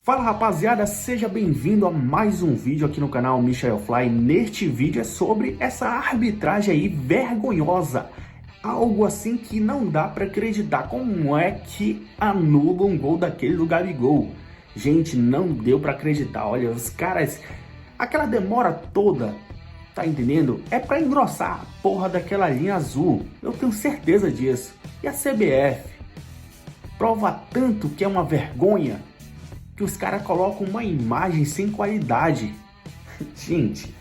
Fala rapaziada, seja bem-vindo a mais um vídeo aqui no canal Michael Fly. Neste vídeo é sobre essa arbitragem aí vergonhosa. Algo assim que não dá para acreditar. Como é que anula um gol daquele do Gabigol? Gente, não deu para acreditar. Olha, os caras... Aquela demora toda, tá entendendo? É para engrossar a porra daquela linha azul. Eu tenho certeza disso. E a CBF? Prova tanto que é uma vergonha que os caras colocam uma imagem sem qualidade. Gente,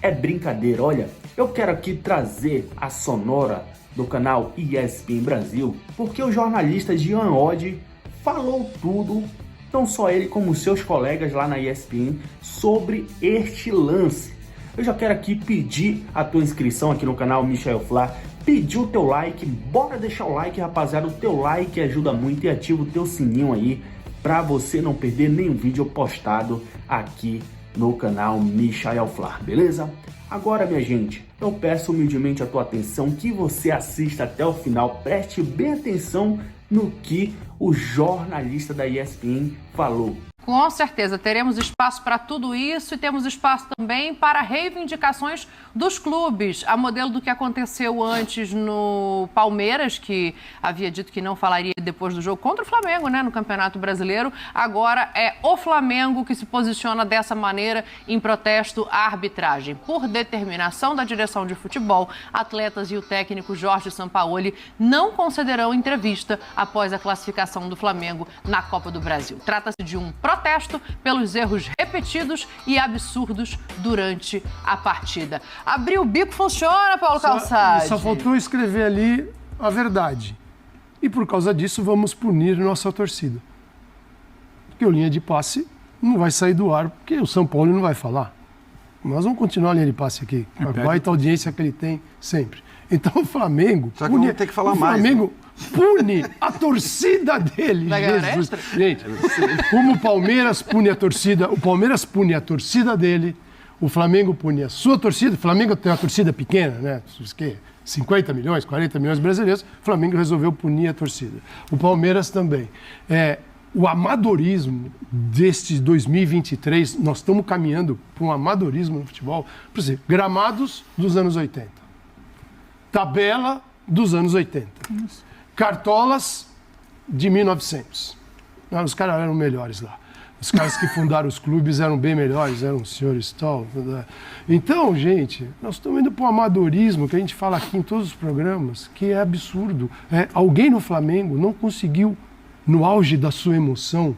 é brincadeira. Olha, eu quero aqui trazer a sonora do canal ESPN Brasil, porque o jornalista Jean Oddi falou tudo, não só ele como seus colegas lá na ESPN, sobre este lance. Eu já quero aqui pedir a tua inscrição aqui no canal Michael Fly, pedir o teu like, bora deixar o like, rapaziada. O teu like ajuda muito e ativa o teu sininho aí, para você não perder nenhum vídeo postado aqui no canal Michael Fly, beleza? Agora, minha gente, eu peço humildemente a tua atenção, que você assista até o final, preste bem atenção no que o jornalista da ESPN falou. Com certeza, teremos espaço para tudo isso e temos espaço também para reivindicações dos clubes, a modelo do que aconteceu antes no Palmeiras, que havia dito que não falaria depois do jogo contra o Flamengo, né, no Campeonato Brasileiro. Agora é o Flamengo que se posiciona dessa maneira em protesto à arbitragem. Por determinação da direção de futebol, atletas e o técnico Jorge Sampaoli não concederão entrevista após a classificação do Flamengo na Copa do Brasil. Trata-se de um protesto pelos erros repetidos e absurdos durante a partida. Abrir o bico funciona, Paulo Calçade. Só faltou escrever ali a verdade. E por causa disso vamos punir nossa torcida. Porque o linha de passe não vai sair do ar, porque o São Paulo não vai falar. Nós vamos continuar a linha de passe aqui. A baita audiência que ele tem sempre. Então o Flamengo... Só que vamos ter que falar mais. O Flamengo pune a torcida dele. Jesus. Gente, como o Palmeiras pune a torcida, o Palmeiras pune a torcida dele, o Flamengo pune a sua torcida. O Flamengo tem uma torcida pequena, né? 50 milhões, 40 milhões de brasileiros. O Flamengo resolveu punir a torcida. O Palmeiras também. O amadorismo deste 2023, nós estamos caminhando para um amadorismo no futebol. Por exemplo, gramados dos anos 80. Tabela dos anos 80. Cartolas de 1900. Os caras eram melhores lá. Os caras que fundaram os clubes eram bem melhores, eram os senhores tal. Então, gente, nós estamos indo para o amadorismo que a gente fala aqui em todos os programas, que é absurdo. Alguém no Flamengo não conseguiu, no auge da sua emoção,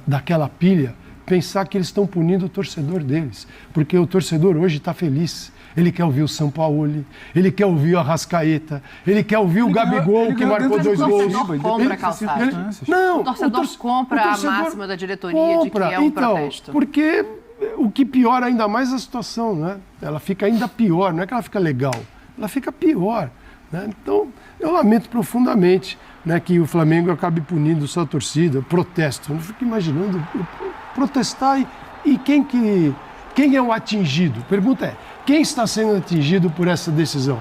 daquela pilha, pensar que eles estão punindo o torcedor deles. Porque o torcedor hoje está feliz. Ele quer ouvir o Sampaoli, ele quer ouvir o Arrascaeta, ele quer ouvir o Gabigol, que marcou 2 gols. O torcedor compra, Calçado. Não, o torcedor compra a máxima da diretoria de que é um protesto. Porque o que piora ainda mais a situação, né? Ela fica ainda pior, não é que ela fica legal, ela fica pior. Né? Então, eu lamento profundamente, né, que o Flamengo acabe punindo sua torcida, protesto. Eu não fico imaginando protestar e quem é o atingido? Pergunta é, quem está sendo atingido por essa decisão?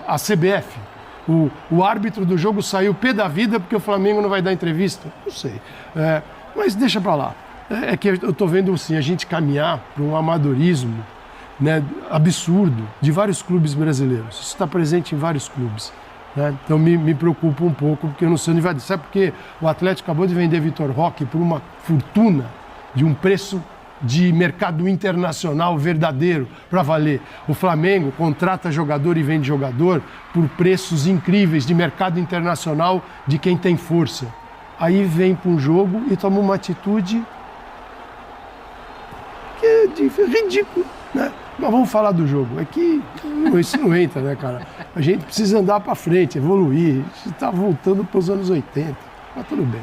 A CBF? O árbitro do jogo saiu pé da vida porque o Flamengo não vai dar entrevista? Não sei. Mas deixa para lá. É que eu estou vendo assim, a gente caminhar para um amadorismo, né, absurdo de vários clubes brasileiros. Isso está presente em vários clubes. Né? Então me preocupa um pouco, porque eu não sei onde vai. Sabe por quê? O Atlético acabou de vender Vitor Roque por uma fortuna de um preço de mercado internacional verdadeiro, para valer. O Flamengo contrata jogador e vende jogador por preços incríveis de mercado internacional de quem tem força. Aí vem para um jogo e toma uma atitude que é ridícula, né? Mas vamos falar do jogo. É que isso não entra, né, cara? A gente precisa andar para frente, evoluir. A gente está voltando para os anos 80. Mas tudo bem.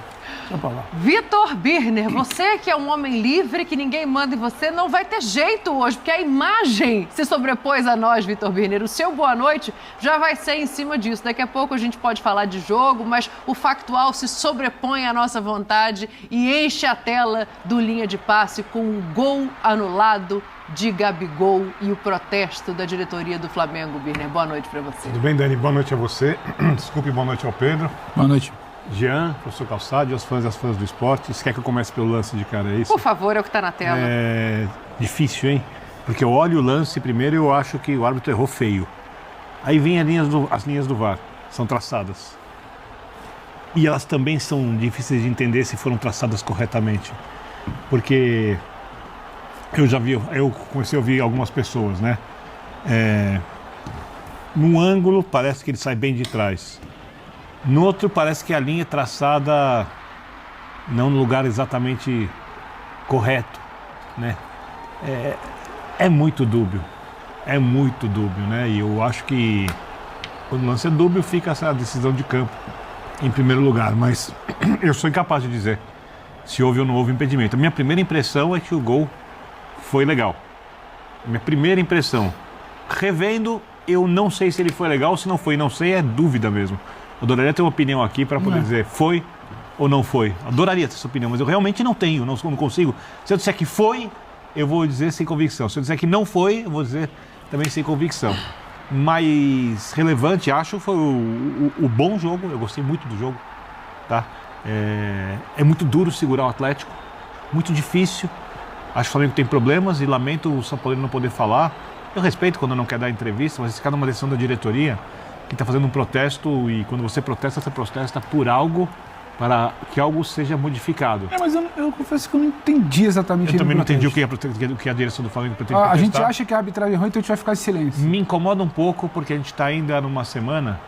Vitor Birner, você que é um homem livre, que ninguém manda em você, não vai ter jeito hoje, porque a imagem se sobrepôs a nós, Vitor Birner. O seu boa noite já vai ser em cima disso. Daqui a pouco a gente pode falar de jogo, mas o factual se sobrepõe à nossa vontade e enche a tela do linha de passe com um gol anulado de Gabigol e o protesto da diretoria do Flamengo. Birner, boa noite para você. Tudo bem, Dani? Boa noite a você. Desculpe, boa noite ao Pedro. Boa noite. Jean, professor Calçado, e as fãs do esporte. Você quer que eu comece pelo lance de cara, é isso? Por favor, é o que está na tela. É difícil, hein? Porque eu olho o lance primeiro e eu acho que o árbitro errou feio. Aí vem as linhas do VAR, são traçadas. E elas também são difíceis de entender se foram traçadas corretamente. Porque eu comecei a ouvir algumas pessoas, né? Num ângulo parece que ele sai bem de trás. No outro parece que a linha é traçada não no lugar exatamente correto, né? É muito dúbio, né? E eu acho que quando o lance é dúbio fica essa decisão de campo em primeiro lugar, mas eu sou incapaz de dizer se houve ou não houve impedimento. A minha primeira impressão é que o gol foi legal. Minha primeira impressão. Revendo, eu não sei se ele foi legal, se não foi, não sei, é dúvida mesmo. Eu adoraria ter uma opinião aqui para poder dizer foi ou não foi. Adoraria ter essa opinião, mas eu realmente não tenho, não consigo. Se eu disser que foi, eu vou dizer sem convicção. Se eu disser que não foi, eu vou dizer também sem convicção. Mais relevante, acho, foi o bom jogo. Eu gostei muito do jogo, tá? É muito duro segurar o Atlético, muito difícil. Acho que o Flamengo tem problemas e lamento o São Paulo não poder falar. Eu respeito quando não quer dar entrevista, mas esse cara é uma decisão da diretoria que está fazendo um protesto, e quando você protesta por algo, para que algo seja modificado. Mas eu confesso que eu não entendi exatamente. Eu também não entendi o que a direção do Flamengo pretende protestar. A gente acha que a arbitragem é ruim, então a gente vai ficar em silêncio. Me incomoda um pouco, porque a gente está ainda numa semana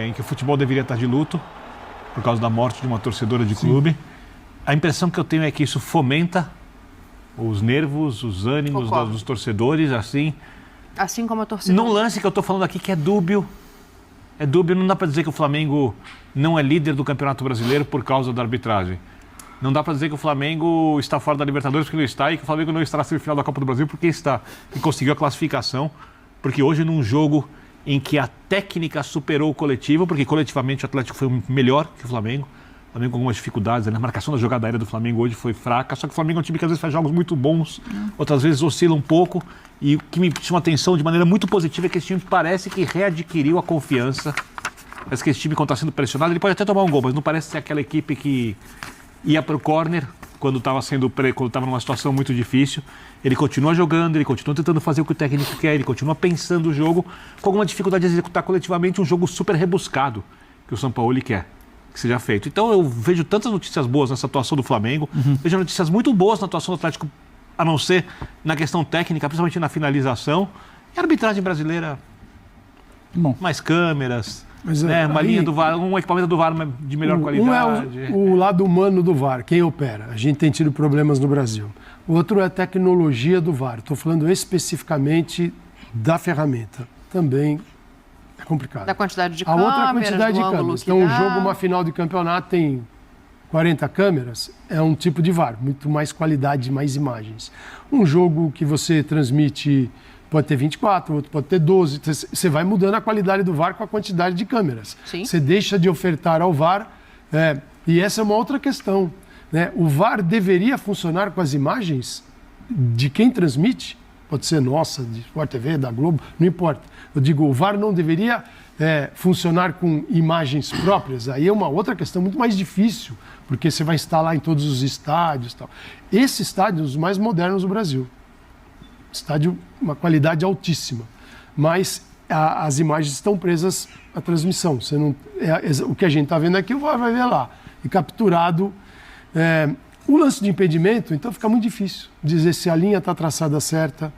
em que o futebol deveria estar de luto, por causa da morte de uma torcedora de clube. A impressão que eu tenho é que isso fomenta os nervos, os ânimos dos torcedores, assim. Assim como a torcida. Num lance que eu estou falando aqui que é dúbio, não dá para dizer que o Flamengo não é líder do Campeonato Brasileiro por causa da arbitragem. Não dá para dizer que o Flamengo está fora da Libertadores porque não está, e que o Flamengo não estará na semifinal da Copa do Brasil porque está. E conseguiu a classificação, porque hoje num jogo em que a técnica superou o coletivo, porque coletivamente o Atlético foi melhor que o Flamengo. O Flamengo com algumas dificuldades, a marcação da jogada aérea do Flamengo hoje foi fraca, só que o Flamengo é um time que às vezes faz jogos muito bons, outras vezes oscila um pouco, e o que me chama atenção de maneira muito positiva é que esse time parece que readquiriu a confiança. Parece que esse time, quando está sendo pressionado, ele pode até tomar um gol, mas não parece ser aquela equipe que ia para o corner quando estava numa situação muito difícil. Ele continua jogando, ele continua tentando fazer o que o técnico quer, ele continua pensando o jogo, com alguma dificuldade de executar coletivamente um jogo super rebuscado que o São Paulo quer que seja feito. Então eu vejo tantas notícias boas nessa atuação do Flamengo, vejo notícias muito boas na atuação do Atlético, a não ser na questão técnica, principalmente na finalização. E a arbitragem brasileira, mais câmeras, uma linha do VAR, um equipamento do VAR de melhor qualidade. Um é o lado humano do VAR, quem opera. A gente tem tido problemas no Brasil. O outro é a tecnologia do VAR. Estou falando especificamente da ferramenta. Também é complicado. Da quantidade de câmeras, a outra quantidade de câmeras. Então, um jogo, uma final de campeonato tem 40 câmeras, é um tipo de VAR, muito mais qualidade, mais imagens. Um jogo que você transmite pode ter 24, outro pode ter 12. Você vai mudando a qualidade do VAR com a quantidade de câmeras. Sim. Você deixa de ofertar ao VAR, e essa é uma outra questão, né? O VAR deveria funcionar com as imagens de quem transmite, pode ser nossa, de Sport TV, da Globo, não importa. Eu digo, o VAR não deveria funcionar com imagens próprias. Aí é uma outra questão muito mais difícil, porque você vai instalar em todos os estádios e tal. Esse estádio é um dos mais modernos do Brasil. Estádio, uma qualidade altíssima. Mas as imagens estão presas à transmissão. Você não, o que a gente está vendo aqui, o VAR vai ver lá. E capturado. O lance de impedimento, então fica muito difícil dizer se a linha está traçada certa,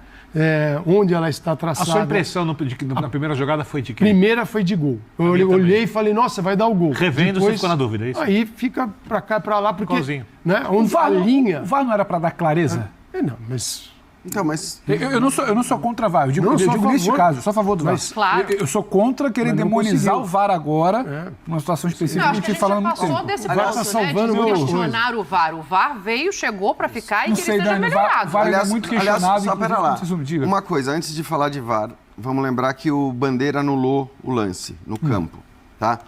onde ela está traçada. A sua impressão na primeira jogada foi de quem? Primeira foi de gol. Eu olhei e falei, nossa, vai dar o gol. Revendo, você ficou na dúvida, é isso? Aí fica para cá e para lá, porque... Né, onde a linha... O VAR não era para dar clareza? Não, mas... Então, mas... Eu não sou contra o VAR, eu digo neste caso, eu sou a favor do VAR. Claro. Eu sou contra querer demonizar o VAR agora, numa situação específica. Não, acho que a gente já passou desse ponto, de questionar o VAR. O VAR veio, chegou para ficar e que ele seja melhorado. O VAR é muito questionado. Só pera lá. Uma coisa, antes de falar de VAR, vamos lembrar que o Bandeira anulou o lance no campo. tá?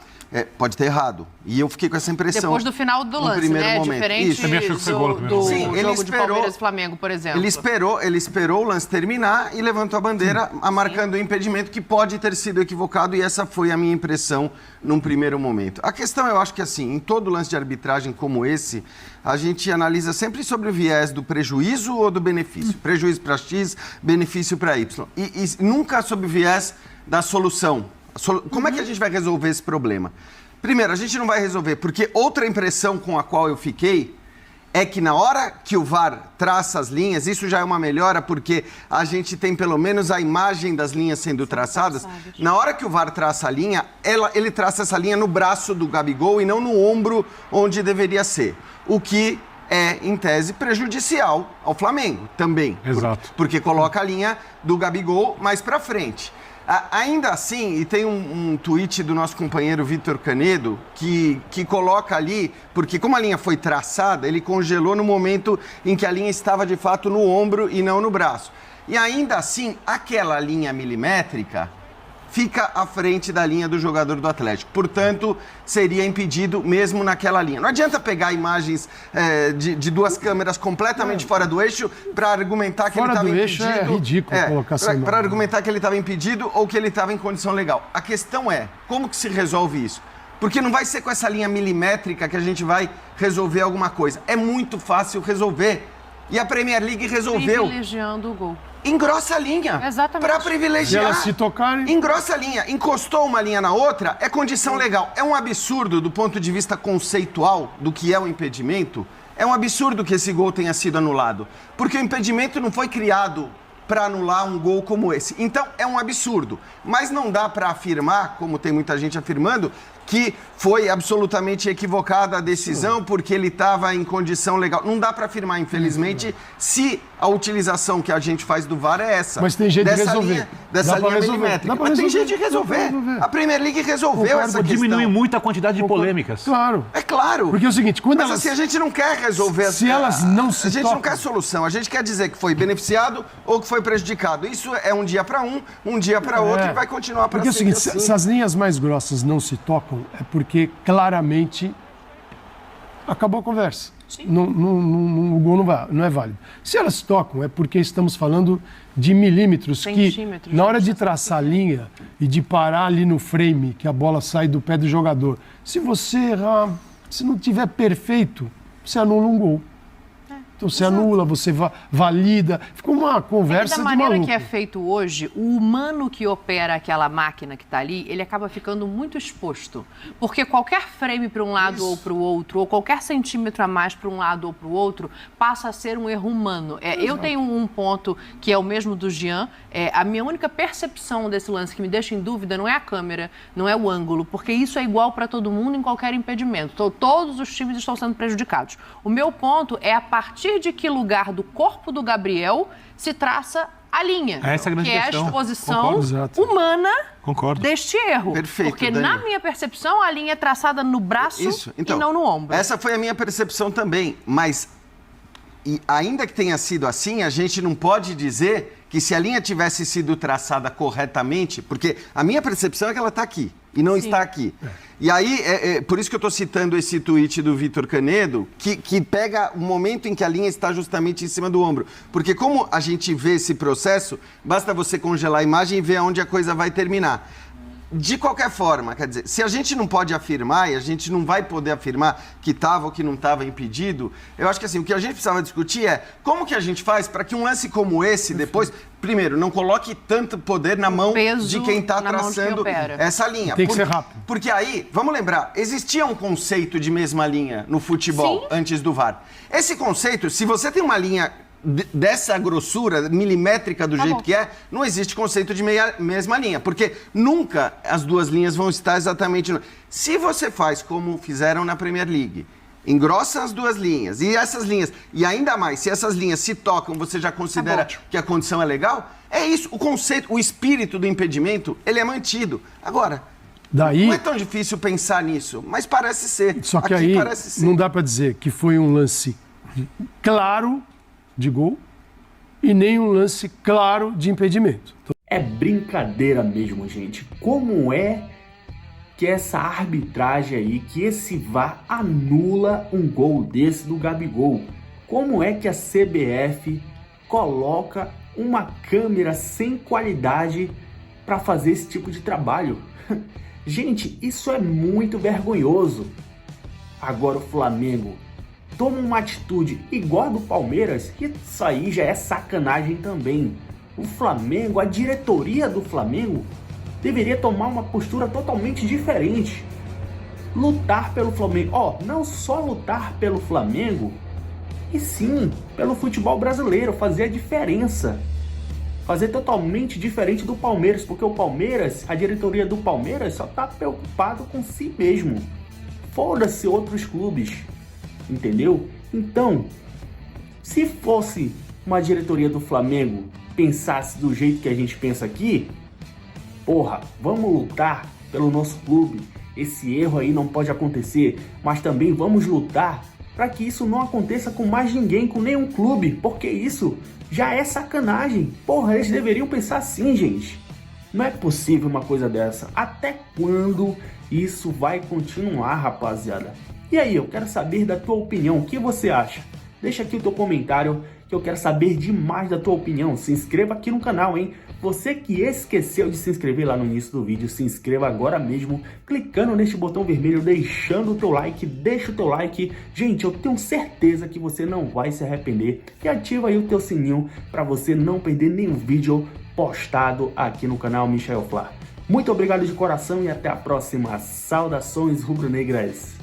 Pode ter errado. E eu fiquei com essa impressão. Depois do final do lance, né? Momento. Diferente Isso. Também achou que foi gol no primeiro momento. Sim, ele jogo esperou, de Palmeiras e Flamengo, por exemplo. Ele esperou o lance terminar e levantou a bandeira, marcando o impedimento que pode ter sido equivocado, e essa foi a minha impressão num primeiro momento. A questão, eu acho que assim, em todo lance de arbitragem como esse, a gente analisa sempre sobre o viés do prejuízo ou do benefício. Prejuízo para X, benefício para Y. E nunca sob o viés da solução. Como é que a gente vai resolver esse problema? Primeiro, a gente não vai resolver, porque outra impressão com a qual eu fiquei é que na hora que o VAR traça as linhas, isso já é uma melhora, porque a gente tem pelo menos a imagem das linhas sendo traçadas. Na hora que o VAR traça a linha, ele traça essa linha no braço do Gabigol e não no ombro onde deveria ser. O que é, em tese, prejudicial ao Flamengo também. Exato. Porque coloca a linha do Gabigol mais pra frente. Ainda assim, e tem um tweet do nosso companheiro Vitor Canedo que coloca ali, porque como a linha foi traçada, ele congelou no momento em que a linha estava de fato no ombro e não no braço. E ainda assim, aquela linha milimétrica fica à frente da linha do jogador do Atlético. Portanto, seria impedido mesmo naquela linha. Não adianta pegar imagens de duas câmeras completamente fora do eixo para argumentar que ele estava impedido. Fora do eixo é ridículo colocar essa imagem. Para argumentar que ele estava impedido ou que ele estava em condição legal. A questão é, como que se resolve isso? Porque não vai ser com essa linha milimétrica que a gente vai resolver alguma coisa. É muito fácil resolver. E a Premier League resolveu. Privilegiando o gol. Engrossa a linha. Exatamente. Para privilegiar. Se elas se tocarem... Engrossa a linha. Encostou uma linha na outra, é condição legal. É um absurdo do ponto de vista conceitual do que é o impedimento. É um absurdo que esse gol tenha sido anulado. Porque o impedimento não foi criado para anular um gol como esse. Então, é um absurdo. Mas não dá para afirmar, como tem muita gente afirmando, que foi absolutamente equivocada a decisão porque ele estava em condição legal. Não dá para afirmar, infelizmente, se a utilização que a gente faz do VAR é essa. Mas tem jeito de resolver. Dessa linha milimétrica. Mas tem jeito de resolver. A Premier League resolveu essa questão. Diminui muito a quantidade de polêmicas. Claro. É claro. Porque é o seguinte, quando Mas assim, a gente não quer resolver... Se elas não se A gente tocam... não quer solução. A gente quer dizer que foi beneficiado ou que foi prejudicado. Isso é um dia para um dia para outro e vai continuar para sempre. Porque é o seguinte, se as linhas mais grossas não se tocam, é porque claramente acabou a conversa. O gol não é válido. Se elas se tocam, é porque estamos falando de milímetros que, na hora de traçar a linha e de parar ali no frame, que a bola sai do pé do jogador, se você errar, se não tiver perfeito, você anula um gol. Então você anula, você valida. Ficou uma conversa de maluco. Da maneira que é feito hoje, o humano que opera aquela máquina que está ali, ele acaba ficando muito exposto. Porque qualquer frame para um lado ou para o outro, ou qualquer centímetro a mais para um lado ou para o outro, passa a ser um erro humano. Eu tenho um ponto que é o mesmo do Jean. A minha única percepção desse lance que me deixa em dúvida não é a câmera, não é o ângulo, porque isso é igual para todo mundo em qualquer impedimento. Todos os times estão sendo prejudicados. O meu ponto é a partir de que lugar do corpo do Gabriel se traça a linha, essa é a grande que questão. É a exposição humana deste erro. Perfeito, porque Dani. na minha percepção a linha é traçada no braço Então, e não no ombro. Essa foi a minha percepção também, mas ainda que tenha sido assim, a gente não pode dizer que se a linha tivesse sido traçada corretamente, porque a minha percepção é que ela está aqui e não está aqui. E aí, por isso que eu estou citando esse tweet do Vitor Canedo, que pega o momento em que a linha está justamente em cima do ombro. Porque como a gente vê esse processo, basta você congelar a imagem e ver aonde a coisa vai terminar. De qualquer forma, quer dizer, se a gente não pode afirmar e a gente não vai poder afirmar que estava ou que não estava impedido, eu acho que assim, o que a gente precisava discutir é como que a gente faz para que um lance como esse depois, primeiro, não coloque tanto poder na mão de quem está traçando essa linha. Tem que ser rápido. Porque aí, vamos lembrar, existia um conceito de mesma linha no futebol antes do VAR. Esse conceito, se você tem uma linha dessa grossura milimétrica do jeito que é, não existe conceito de mesma linha, porque nunca as duas linhas vão estar exatamente... Se você faz como fizeram na Premier League, engrossa as duas linhas, e essas linhas, e ainda mais, se essas linhas se tocam, você já considera que a condição é legal, é isso, o conceito, o espírito do impedimento, ele é mantido. Agora, daí, não é tão difícil pensar nisso, mas parece ser. Só que aí não dá para dizer que foi um lance claro de gol e nem um lance claro de impedimento. É brincadeira mesmo, gente. Como é que essa arbitragem aí, que esse VAR anula um gol desse do Gabigol? Como é que a CBF coloca uma câmera sem qualidade para fazer esse tipo de trabalho? Gente, isso é muito vergonhoso. Agora o Flamengo toma uma atitude igual a do Palmeiras, que isso aí já é sacanagem também. O Flamengo, a diretoria do Flamengo, deveria tomar uma postura totalmente diferente. Lutar pelo Flamengo. Não só lutar pelo Flamengo, e sim pelo futebol brasileiro, fazer a diferença. Fazer totalmente diferente do Palmeiras, porque o Palmeiras, a diretoria do Palmeiras só está preocupado com si mesmo. Foda-se outros clubes, entendeu? Então, se fosse uma diretoria do Flamengo pensasse do jeito que a gente pensa aqui, porra, vamos lutar pelo nosso clube. Esse erro aí não pode acontecer, mas também vamos lutar para que isso não aconteça com mais ninguém, com nenhum clube, porque isso já é sacanagem. Porra, eles deveriam pensar assim, gente. Não é possível uma coisa dessa. Até quando isso vai continuar, rapaziada? E aí, eu quero saber da tua opinião. O que você acha? Deixa aqui o teu comentário, que eu quero saber demais da tua opinião. Se inscreva aqui no canal, hein? Você que esqueceu de se inscrever lá no início do vídeo, se inscreva agora mesmo, clicando neste botão vermelho, deixando o teu like, deixa o teu like. Gente, eu tenho certeza que você não vai se arrepender. E ativa aí o teu sininho para você não perder nenhum vídeo postado aqui no canal Michael Flá. Muito obrigado de coração e até a próxima. Saudações rubro-negras.